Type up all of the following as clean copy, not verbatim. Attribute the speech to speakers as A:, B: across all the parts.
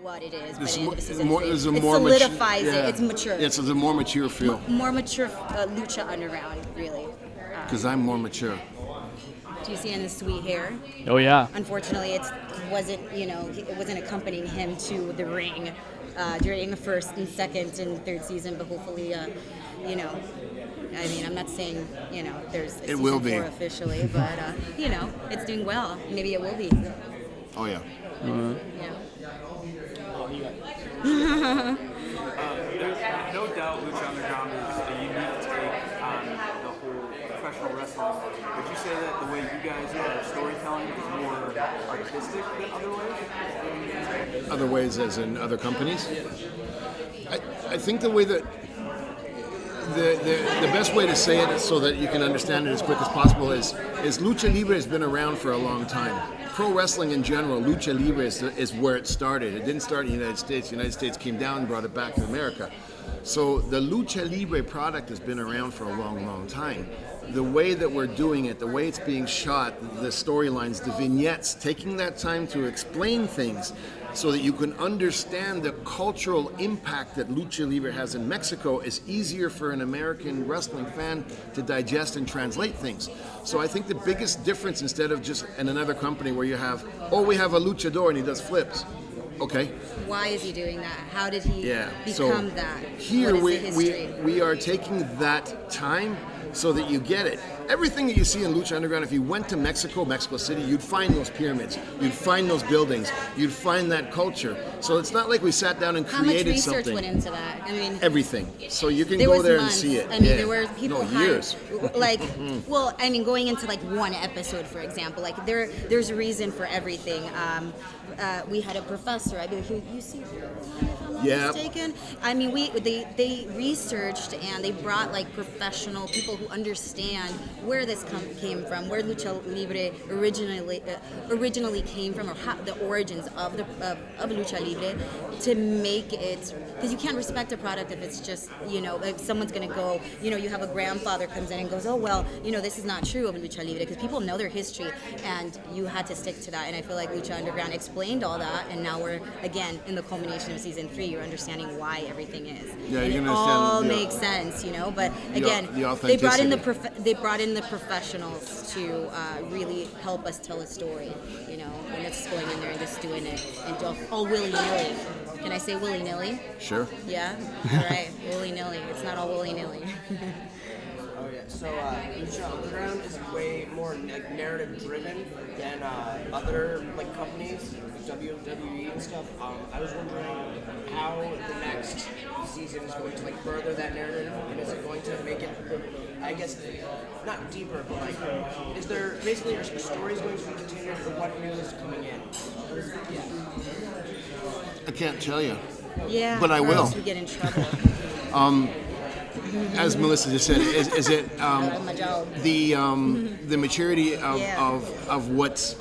A: what it is.
B: This
A: by the end of season
B: more,
A: 3.
B: it
A: Solidifies it. It's mature.
B: It's a more mature feel.
A: More mature Lucha Underground, really.
B: Because I'm more mature.
A: Do you see in his sweet hair?
C: Oh yeah.
A: Unfortunately, it wasn't accompanying him to the ring during the first and second and third season. But hopefully, I mean, I'm not saying there's a season
B: will be
A: 4 officially, but it's doing well. Maybe it will be.
B: Oh yeah.
C: Mm-hmm.
A: Yeah.
D: There's no doubt Lucha Underground is a unique take on the whole professional wrestling. Would you say that the way you guys are storytelling is more artistic than other ways?
B: Other ways, as in other companies. I think the way that the best way to say it so that you can understand it as quick as possible is Lucha Libre has been around for a long time. Pro wrestling in general, Lucha Libre is where it started. It didn't start in the United States. The United States came down and brought it back to America. So the Lucha Libre product has been around for a long, long time. The way that we're doing it, the way it's being shot, the storylines, the vignettes, taking that time to explain things so that you can understand the cultural impact that Lucha Libre has in Mexico is easier for an American wrestling fan to digest and translate things. So I think the biggest difference, instead of just in another company where you have, we have a luchador and he does flips. Okay.
A: Why is he doing that? How did he become
B: so
A: that?
B: Here
A: what is the history?
B: we are taking that time so that you get it. Everything that you see in Lucha Underground, if you went to Mexico City, you'd find those pyramids, you'd find those buildings, you'd find that culture. So it's not like we sat down and created something.
A: How much research went into that? I mean,
B: everything. So you can go there and see it.
A: I mean, there were people
B: years.
A: Like, well, I mean, going into like one episode, for example, like there's a reason for everything. We had a professor, I believe, you see, if I'm not mistaken. I mean, they researched and they brought like professional people who understand where this came from, where Lucha Libre originally came from, or how, the origins of Lucha Libre, to make it, because you can't respect a product if it's just, if someone's going to go, you have a grandfather comes in and goes, oh, well, this is not true of Lucha Libre, because people know their history, and you had to stick to that. And I feel like Lucha Underground explained all that, and now we're, again, in the culmination of season 3, you're understanding why everything is.
B: Yeah,
A: and
B: you can
A: it all
B: understand.
A: makes sense, but again,
B: the
A: they brought in the professionals to really help us tell a story, and it's going in there and just doing it, and all willy-nilly. Can I say willy-nilly?
B: Sure.
A: Yeah? All right, willy-nilly. It's not all willy-nilly.
E: Oh yeah, so Lucha Underground is way more narrative driven than other companies, like WWE and stuff. I was wondering how the next season is going to further that narrative, and is it going to make it, I guess, not deeper, but is there basically are stories going to be continued for what new is coming in? Yeah.
B: I can't tell you.
A: Yeah,
B: but I
A: or
B: will.
A: else we get in trouble.
B: As Melissa just said, is it
A: My job.
B: the maturity of what's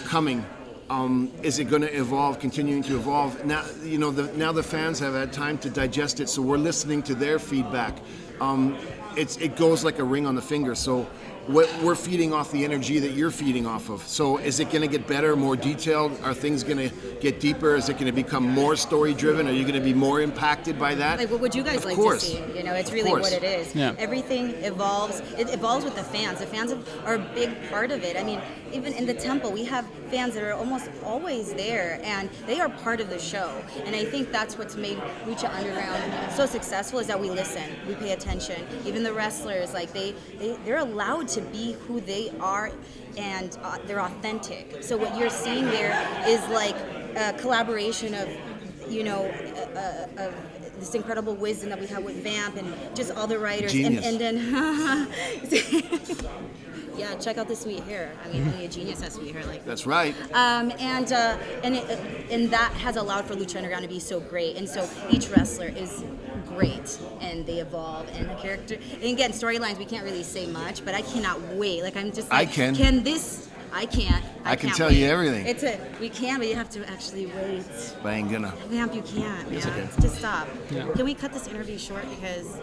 B: coming? Is it going to evolve, continuing to evolve? Now, now the fans have had time to digest it, so we're listening to their feedback. It goes like a ring on the finger. So we're feeding off the energy that you're feeding off of. So is it going to get better, more detailed? Are things going to get deeper? Is it going to become more story driven? Are you going to be more impacted by that?
A: Like, what would you guys like to see? It's really what it is.
C: Yeah.
A: Everything evolves. It evolves with the fans. The fans are a big part of it. I mean, even in the temple, we have fans that are almost always there, and they are part of the show. And I think that's what's made Lucha Underground so successful, is that we listen, we pay attention. Even the wrestlers, they're allowed to be who they are, and they're authentic. So what you're seeing there is like a collaboration of, of this incredible wisdom that we have with Vamp and just all the writers.
B: Genius.
A: And then yeah, check out the sweet hair. I mean, only a genius has sweet hair like that.
B: That's right.
A: And that has allowed for Lucha Underground to be so great. And so each wrestler is great, and they evolve. And the character, and again, storylines, we can't really say much, but I cannot wait. I'm just like,
B: I can.
A: I can't.
B: I can
A: can't
B: tell
A: wait.
B: you everything.
A: We can, but you have to actually wait.
B: But I ain't gonna.
A: Vamp, you can't.
B: Yes, I can.
A: Just stop.
C: Yeah.
A: Can we cut this interview short, because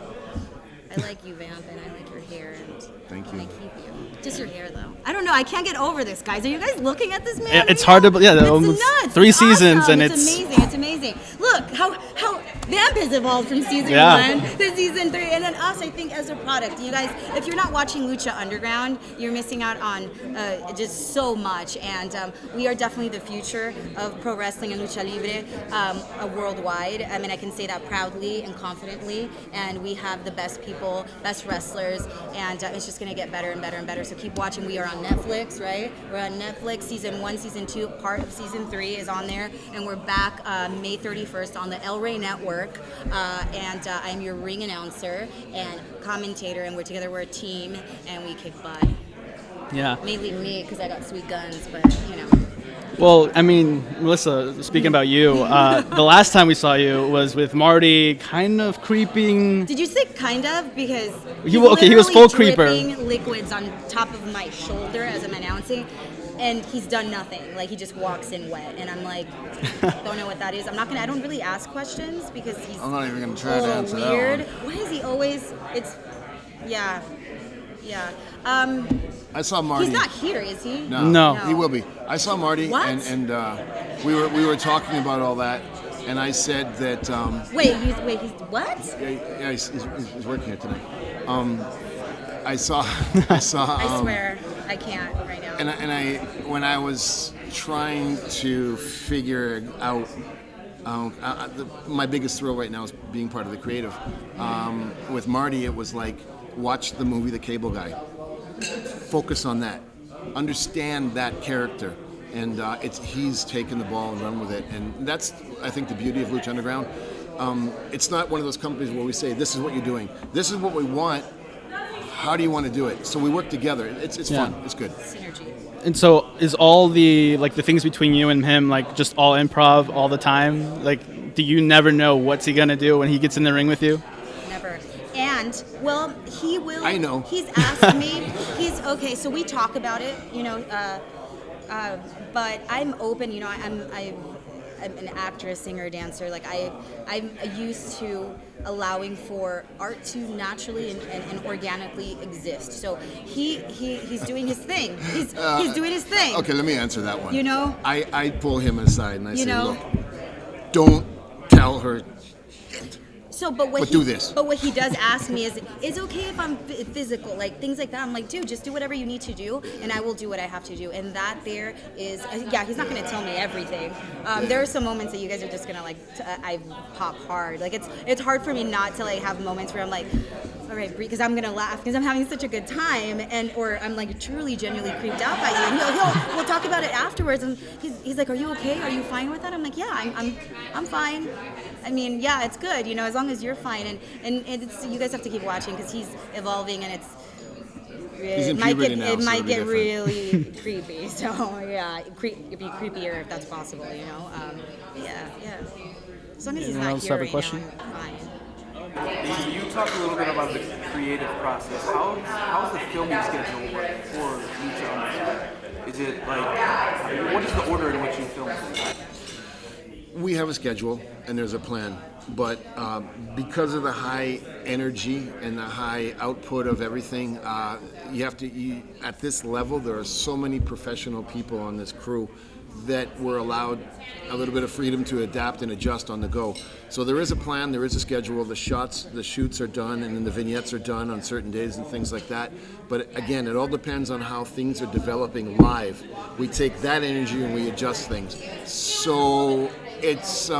A: I like you, Vamp, and I like your hair. And
B: Thank
A: I
B: you.
A: keep you. Just your hair, though. I don't know. I can't get over this, guys. Are you guys looking at this man?
C: It's hard to. Yeah,
A: It's
C: almost
A: nuts.
C: 3
A: It's
C: seasons,
A: awesome.
C: and
A: it's
C: it's
A: amazing. It's amazing. Look how Vamp has evolved from season
C: Yeah.
A: 1 to season 3, and then us. I think as a product, you guys, if you're not watching Lucha Underground, you're missing out on just so much. And we are definitely the future of pro wrestling and lucha libre worldwide. I mean, I can say that proudly and confidently. And we have the best people, best wrestlers, and it's just going to get better and better and better. So keep watching. We are on Netflix, right? We're on Netflix. Season 1, Season 2, part of Season 3 is on there, and we're back May 31st on the El Rey Network. And I'm your ring announcer and commentator, and we're a team, and we kick butt.
C: yeah.
A: Mainly me, because I got sweet guns, but you know.
C: Well, I mean, Melissa, speaking about you, the last time we saw you was with Marty, kind of creeping.
A: Did you say kind of? Because
C: He was full creeper.
A: dripping liquids on top of my shoulder as I'm announcing, and he's done nothing. Like he just walks in wet, and I'm like, don't know what that is. I don't really ask questions because he's
B: I'm not even going to
A: a
B: try to
A: little
B: answer
A: weird.
B: that one.
A: Why is he always? Yeah.
B: I saw Marty.
A: He's not here, is he?
C: No.
B: He will be. I saw Marty,
A: What?
B: and we were talking about all that, and I said that.
A: Wait, he's what?
B: Yeah, he's working here tonight. I saw. I
A: swear, I can't right now.
B: And I when I was trying to figure out. My biggest thrill right now is being part of the creative. With Marty, it was like watch the movie The Cable Guy. Focus on that. Understand that character, and he's taken the ball and run with it. And that's, I think, the beauty of Lucha Underground. It's not one of those companies where we say, "This is what you're doing. This is what we want. How do you want to do it?" So we work together. It's fun. It's good.
A: Synergy.
C: And so, is all the things between you and him just all improv all the time? Do you never know what's he gonna do when he gets in the ring with you?
A: Never. And he will.
B: I know.
A: He's asked me. He's okay. So we talk about it, but I'm open. I'm an actress, singer, dancer. I'm used to allowing for art to naturally and organically exist. So he's doing his thing. He's doing his thing.
B: Okay, let me answer that one. I pull him aside and I say,
A: know?
B: "Look, don't tell her."
A: So,
B: But
A: what he does ask me is okay if I'm physical, things like that. I'm like, dude, just do whatever you need to do, and I will do what I have to do. And that there is, he's not gonna tell me everything. There are some moments that you guys are just gonna I pop hard. It's hard for me not to have moments where I'm like, all right, because I'm gonna laugh because I'm having such a good time, or I'm truly genuinely creeped out by you. And we'll talk about it afterwards. And he's like, are you okay? Are you fine with that? I'm like, yeah, I'm fine. I mean, yeah, it's good, as long as you're fine. And it's, you guys have to keep watching because he's evolving, and it might get really creepy. So yeah, it'd be creepier if that's possible, Yeah. As long as he's
C: Anyone
A: not
C: else
A: here
C: have a
A: right
C: question?
A: now, I'm fine.
D: You talked a little bit about the creative process. How's the filming schedule for Lucha Underground? Is it what is the order in which you film?
B: We have a schedule and there's a plan, but because of the high energy and the high output of everything, at this level, there are so many professional people on this crew that we're allowed a little bit of freedom to adapt and adjust on the go. So there is a plan, there is a schedule, the shoots are done, and then the vignettes are done on certain days and things like that. But again, it all depends on how things are developing live. We take that energy and we adjust things. So it's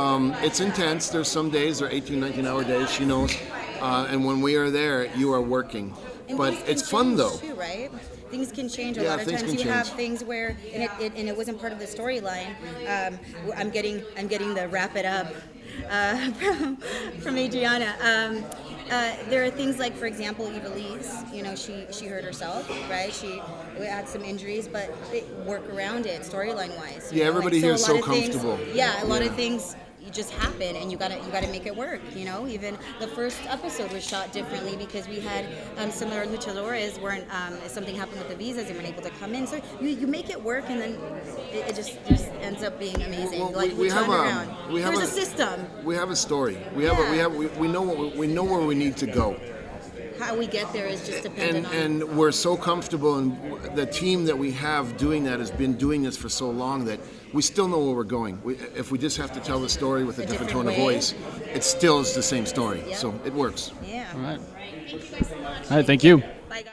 B: intense. There's some days, they're 18, 19-hour days, she knows. And when we are there, you are working.
A: And
B: but
A: things
B: it's
A: can
B: fun
A: change
B: though.
A: too, right? Things can change. A
B: Yeah,
A: lot of
B: things
A: times
B: can
A: you have
B: change.
A: things where, and it wasn't part of the storyline. I'm getting the wrap it up from Adriana. There are things like, for example, Evilise. She hurt herself, right? She had some injuries, but they work around it storyline wise.
B: Yeah, everybody here is
A: a
B: so
A: lot of things-
B: comfortable.
A: a lot of things just happen, and you gotta make it work. Even the first episode was shot differently because we had some of our luchadores weren't. Something happened with the visas and weren't able to come in. So you make it work, and then it just ends up being amazing.
B: Well,
A: Lucha Underground. There's a system.
B: We have a story. We know where we need to go.
A: how we get there is just dependent on.
B: And we're so comfortable, and the team that we have doing that has been doing this for so long that we still know where we're going. If we just have to tell the story with a different tone of voice, it still is the same story.
A: Yep.
B: So it works.
A: Yeah.
C: All right. All right. Thank you.
A: Bye, guys.